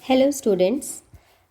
Hello students,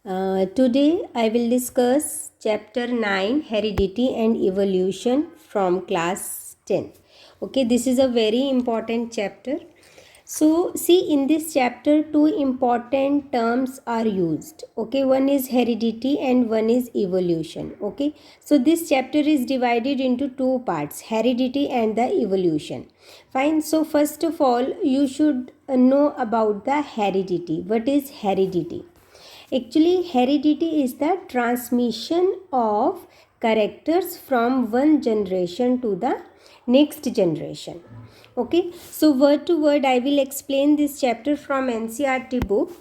today I will discuss chapter 9 Heredity and Evolution from class 10. Okay, this is a very important chapter. So see, in this chapter two important terms are used. Okay, one is heredity and one is evolution. Okay, so this chapter is divided into two parts, heredity and the evolution. Fine. So first of all you should know about the heredity. What is heredity? Actually, heredity is the transmission of characters from one generation to the next generation. Okay, so word to word I will explain this chapter from NCERT book.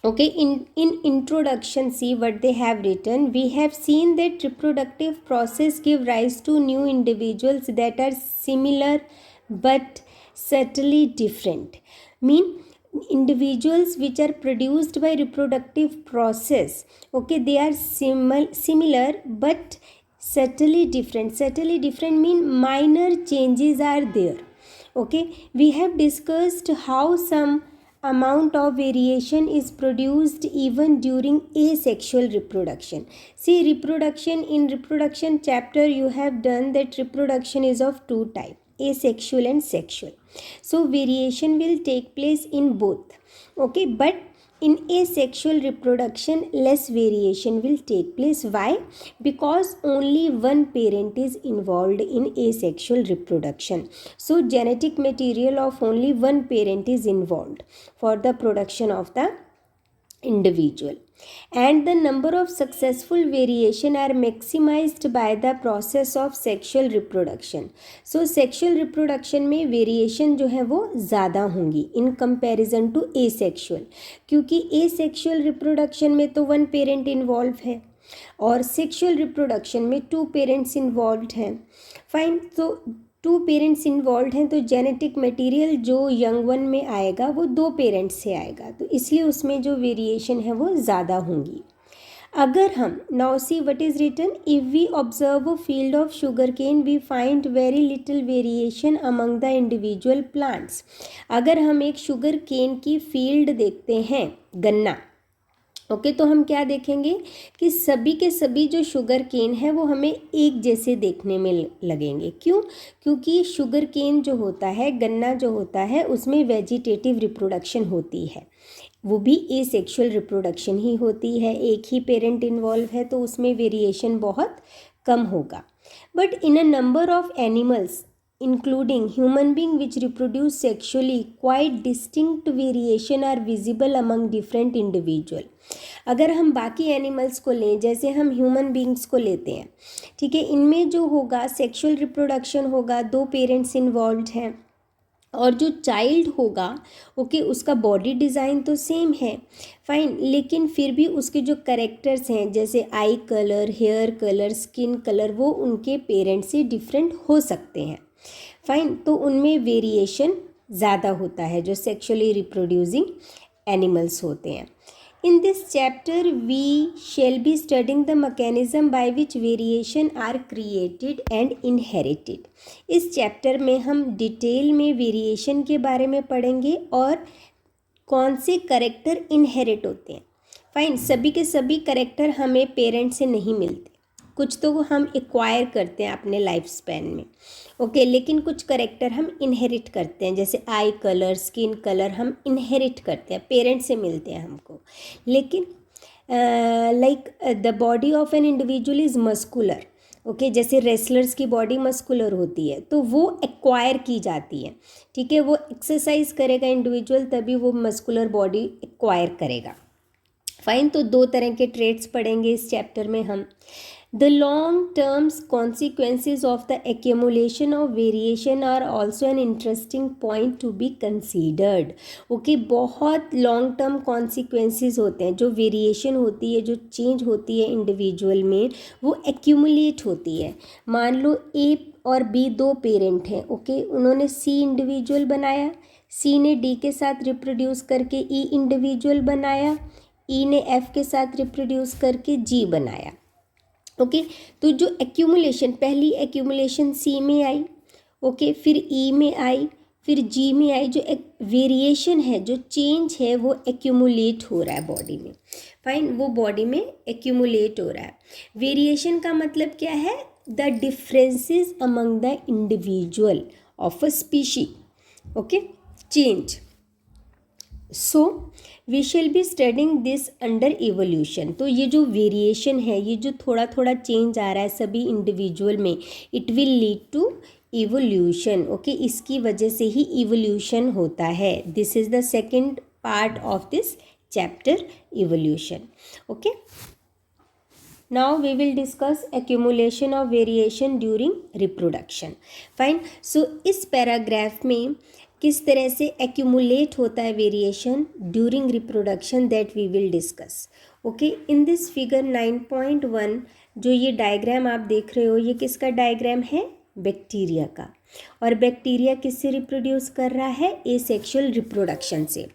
Okay, in introduction, see what they have written. We have seen that reproductive process give rise to new individuals that are similar but subtly different. Mean individuals which are produced by reproductive process, okay, they are similar but subtly different mean minor changes are there. Okay, we have discussed how some amount of variation is produced even during asexual reproduction. See, reproduction chapter you have done that reproduction is of two types, asexual and sexual. So variation will take place in both. Okay, but in asexual reproduction less variation will take place. Why? Because only one parent is involved in asexual reproduction. So genetic material of only one parent is involved for the production of the individual, and the number of successful variation are maximized by the process of sexual reproduction. So sexual reproडक्शन में variation जो है वो ज़्यादा होंगी in comparison to asexual, क्योंकि asexual reproduction में तो one parent involve है और सेक्सुअल रिप्रोडक्शन में टू पेरेंट्स इन्वॉल्व हैं. फाइन, तो टू पेरेंट्स इन्वॉल्व हैं तो जेनेटिक मटेरियल जो यंग वन में आएगा वो दो पेरेंट्स से आएगा, तो इसलिए उसमें जो वेरिएशन है वो ज़्यादा होंगी. अगर हम now see what is written, if we observe a field of sugar cane we find very little variation among the individual plants. अगर हम एक शुगर केन की फील्ड देखते हैं, गन्ना, ओके, तो हम क्या देखेंगे कि सभी के सभी जो शुगर केन है वो हमें एक जैसे देखने में लगेंगे. क्यों? क्योंकि शुगर केन जो होता है, गन्ना जो होता है, उसमें वेजिटेटिव रिप्रोडक्शन होती है, वो भी एसेक्सुअल रिप्रोडक्शन ही होती है, एक ही पेरेंट इन्वॉल्व है, तो उसमें वेरिएशन बहुत कम होगा. But in a number of animals including human being which reproduce sexually, quite distinct variation are visible among different individual. अगर हम बाकी एनिमल्स को लें, जैसे हम ह्यूमन बींग्स को लेते हैं, ठीक है, इनमें जो होगा सेक्सुअल रिप्रोडक्शन होगा, दो पेरेंट्स इन्वॉल्व हैं, और जो चाइल्ड होगा, ओके, उसका बॉडी डिज़ाइन तो सेम है, फाइन, लेकिन फिर भी उसके जो करेक्टर्स हैं जैसे eye colour, hair colour, skin colour, वो उनके पेरेंट्स से डिफरेंट हो सकते हैं. फाइन, तो उनमें वेरिएशन ज़्यादा होता है जो सेक्सुअली रिप्रोड्यूसिंग एनिमल्स होते हैं. In this chapter we shall be studying the mechanism by which variation are created and inherited. इस चैप्टर में हम डिटेल में वेरिएशन के बारे में पढ़ेंगे और कौन से करेक्टर इनहेरिट होते हैं. फाइन, सभी के सभी करेक्टर हमें पेरेंट से नहीं मिलते, कुछ तो हम एक्वायर करते हैं अपने लाइफ स्पैन में, ओके, लेकिन कुछ करेक्टर हम इनहेरिट करते हैं, जैसे आई कलर, स्किन कलर हम इनहेरिट करते हैं, पेरेंट से मिलते हैं हमको. लेकिन like the body of an individual is muscular, okay, जैसे रेसलर्स की बॉडी मस्कुलर होती है तो वो एक्वायर की जाती है, ठीक है, वो एक्सरसाइज करेगा इंडिविजुअल तभी वो मस्कुलर बॉडी एक्वायर करेगा. फाइन, तो दो तरह के ट्रेट्स पढ़ेंगे इस चैप्टर में हम. The long-term consequences of the accumulation of variation are also an interesting point to be considered. Okay, बहुत long term consequences होते हैं, जो वेरिएशन होती है, जो चेंज होती है इंडिविजुअल में, वो accumulate होती है. मान लो A और B दो पेरेंट हैं, ओके, उन्होंने C इंडिविजुअल बनाया, C ने D के साथ रिप्रोड्यूस करके E इंडिविजुअल बनाया, E ने F के साथ रिप्रोड्यूस करके G बनाया. ओके, तो जो एक्यूमुलेशन, पहली एक्यूमुलेशन सी में आई, ओके, फिर ई में आई, फिर जी में आई, जो वेरिएशन है, जो चेंज है वो एक्यूमुलेट हो रहा है बॉडी में। फाइन, वो बॉडी में एक्यूमुलेट हो रहा है। वेरिएशन का मतलब क्या है? The differences among the individual of a species. Okay, change. So we shall be studying this under evolution. तो ये जो वेरिएशन है, ये जो थोड़ा थोड़ा चेंज आ रहा है सभी इंडिविजुअल में, it will lead to evolution. Okay, इसकी वजह से ही इवोल्यूशन होता है। This is the second part of this chapter, evolution. Okay, now we will discuss accumulation of variation during reproduction. fine, so इस पैराग्राफ में किस तरह से accumulate होता है variation during reproduction, that we will discuss. Okay, in this figure 9.1 जो ये diagram आप देख रहे हो, ये किसका डायग्राम है? बैक्टीरिया का। और बैक्टीरिया किससे रिप्रोड्यूस कर रहा है? एसेक्सुअल रिप्रोडक्शन से।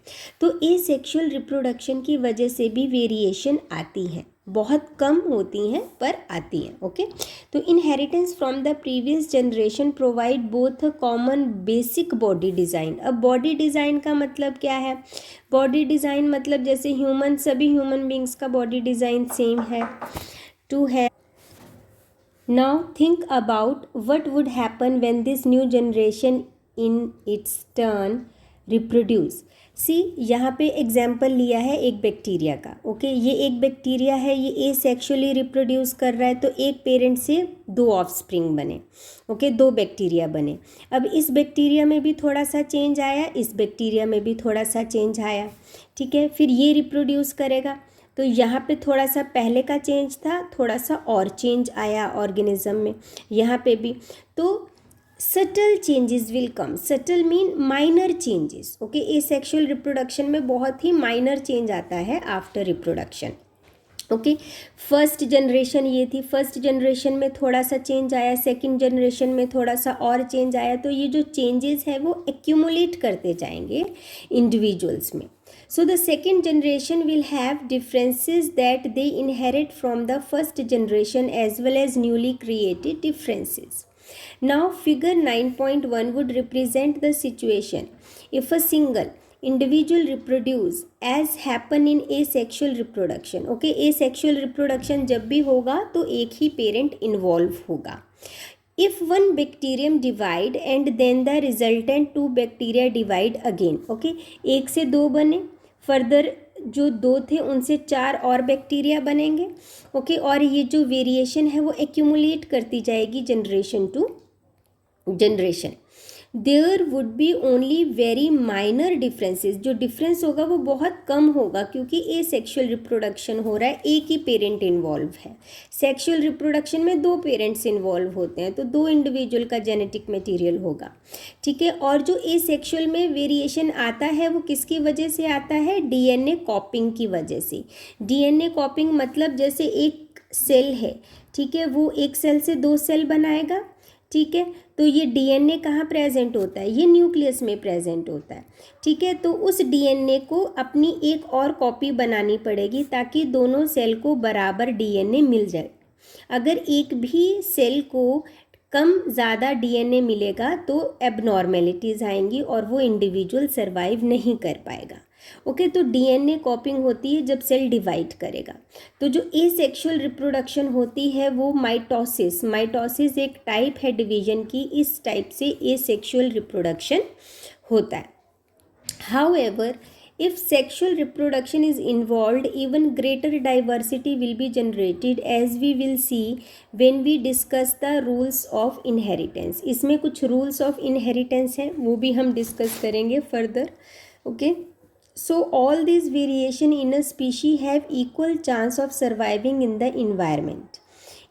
तो एसेक्सुअल रिप्रोडक्शन की वजह से भी वेरिएशन आती है, बहुत कम होती हैं पर आती हैं। ओके, तो inheritance from the previous generation provide both a common basic body design. अब बॉडी डिज़ाइन का मतलब क्या है? बॉडी डिज़ाइन मतलब जैसे ह्यूमन, सभी ह्यूमन बींग्स का बॉडी डिज़ाइन सेम है, टू है। Now think about what would happen when this new generation in its turn reproduce. See, यहाँ पे एग्जाम्पल लिया है एक बैक्टीरिया का। ओके, ये एक बैक्टीरिया है, ये एसेक्सुअली रिप्रोड्यूस कर रहा है, तो एक पेरेंट से दो ऑफस्प्रिंग बने। ओके, दो बैक्टीरिया बने। अब इस बैक्टीरिया में भी थोड़ा सा चेंज आया, इस बैक्टीरिया में भी थोड़ा सा चेंज आया। ठीक है, फिर ये रिप्रोड्यूस करेगा, तो यहाँ पे थोड़ा सा पहले का चेंज था, थोड़ा सा और चेंज आया ऑर्गेनिज्म में, यहाँ पे भी। तो subtle changes will come. Subtle mean minor changes. Okay, asexual reproduction में बहुत ही माइनर चेंज आता है after reproduction. Okay, first generation ये थी, फर्स्ट जनरेशन में थोड़ा सा चेंज आया, सेकंड जनरेशन में थोड़ा सा और चेंज आया। तो ये जो चेंजेस है वो एक्यूमुलेट करते जाएंगे इंडिविजुअल्स में। So the second generation will have differences that they inherit from the first generation as well as newly created differences. Now figure 9.1 would represent the situation if a single individual reproduce as happen in asexual reproduction. Okay, asexual reproduction जब भी होगा तो एक ही parent involve होगा। If one bacterium divide and then the resultant two bacteria divide again. Okay, एक से दो बने, फर्दर जो दो थे उनसे चार और बैक्टीरिया बनेंगे। ओके, और ये जो वेरिएशन है वो एक्यूमुलेट करती जाएगी generation to generation. There would be only very minor differences. जो डिफरेंस होगा वो बहुत कम होगा, क्योंकि ए सेक्शुअल रिप्रोडक्शन हो रहा है, एक ही पेरेंट इन्वॉल्व है। सेक्शुअल रिप्रोडक्शन में दो पेरेंट्स इन्वॉल्व होते हैं, तो दो इंडिविजुअल का जेनेटिक मटेरियल होगा। ठीक है, और जो ए सेक्शुअल में वेरिएशन आता है वो किसकी वजह से आता है? डीएनए कॉपिंग की वजह से। डीएनए कॉपिंग मतलब जैसे एक सेल है, ठीक है, वो एक सेल से दो सेल बनाएगा। ठीक है, तो ये डीएनए कहाँ प्रेजेंट होता है? ये न्यूक्लियस में प्रेजेंट होता है। ठीक है, तो उस डीएनए को अपनी एक और कॉपी बनानी पड़ेगी ताकि दोनों सेल को बराबर डीएनए मिल जाए। अगर एक भी सेल को कम ज़्यादा डीएनए मिलेगा तो एबनॉर्मेलिटीज़ आएंगी और वो इंडिविजुअल सर्वाइव नहीं कर पाएगा। ओके, तो डीएनए कॉपिंग होती है जब सेल डिवाइड करेगा। तो जो एसेक्सुअल रिप्रोडक्शन होती है वो माइटोसिस, माइटोसिस एक टाइप है डिवीजन की, इस टाइप से एसेक्सुअल रिप्रोडक्शन होता है। However, if sexual reproduction is involved, even greater diversity will be generated, as we will see when we discuss the rules of inheritance. इसमें कुछ rules of inheritance हैं, वो भी हम discuss करेंगे further. Okay, so all these variation in a species have equal chance of surviving in the environment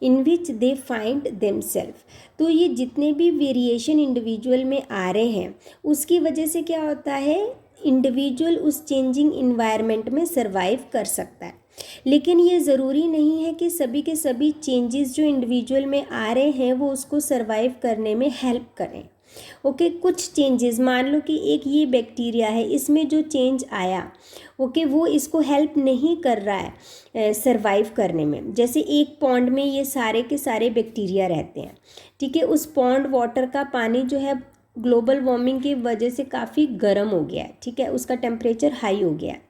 in which they find themselves. तो ये जितने भी वेरिएशन इंडिविजुअल में आ रहे हैं उसकी वजह से क्या होता है? इंडिविजुअल उस चेंजिंग इन्वायरमेंट में सरवाइव कर सकता है। लेकिन ये ज़रूरी नहीं है कि सभी के सभी चेंजेस जो इंडिविजुअल में आ रहे हैं वो उसको सरवाइव करने में हेल्प करें। ओके, कुछ चेंजेस, मान लो कि एक ये बैक्टीरिया है, इसमें जो चेंज आया ओके वो इसको हेल्प नहीं कर रहा है सरवाइव करने में। जैसे एक पॉन्ड में ये सारे के सारे बैक्टीरिया रहते हैं, ठीक है, उस पॉन्ड वाटर का पानी जो है ग्लोबल वार्मिंग की वजह से काफ़ी गर्म हो गया है, ठीक है, उसका टेम्परेचर हाई हो गया है।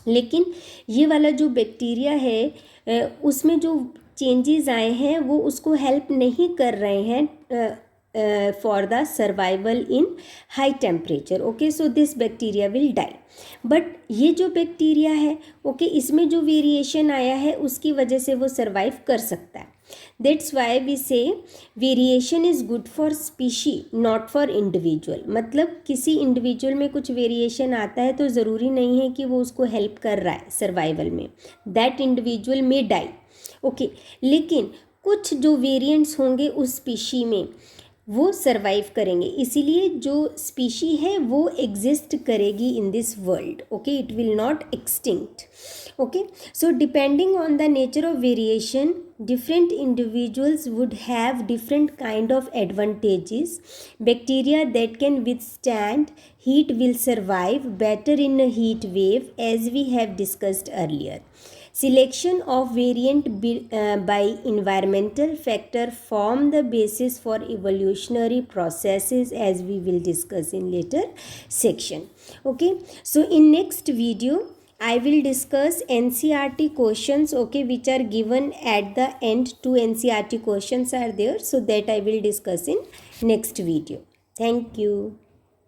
लेकिन ये वाला जो बैक्टीरिया है उसमें जो चेंजेस आए हैं वो उसको हेल्प नहीं कर रहे हैं for the survival in high temperature. Okay, so this bacteria will die. But ये जो बैक्टीरिया है, ओके, इसमें जो वेरिएशन आया है उसकी वजह से वो सर्वाइव कर सकता है। दैट्स वाई वी से variation is good for species not for individual. मतलब किसी इंडिविजुअल में कुछ वेरिएशन आता है तो ज़रूरी नहीं है कि वो उसको हेल्प कर रहा है सर्वाइवल में, that individual may die. Okay, लेकिन कुछ जो वेरिएंट्स होंगे उस स्पीशी में वो सर्वाइव करेंगे, इसीलिए जो स्पीशी है वो एग्जिस्ट करेगी in this world. Okay, it will not extinct. Okay, so depending on the nature of variation different individuals would have different kind of advantages. Bacteria that can withstand heat will survive better in a heat wave, as we have discussed earlier. Selection of variant by environmental factor form the basis for evolutionary processes, as we will discuss in later section. Okay, so in next video I will discuss NCERT questions, okay, which are given at the end. 2 NCERT questions are there, so that I will discuss in next video. Thank you.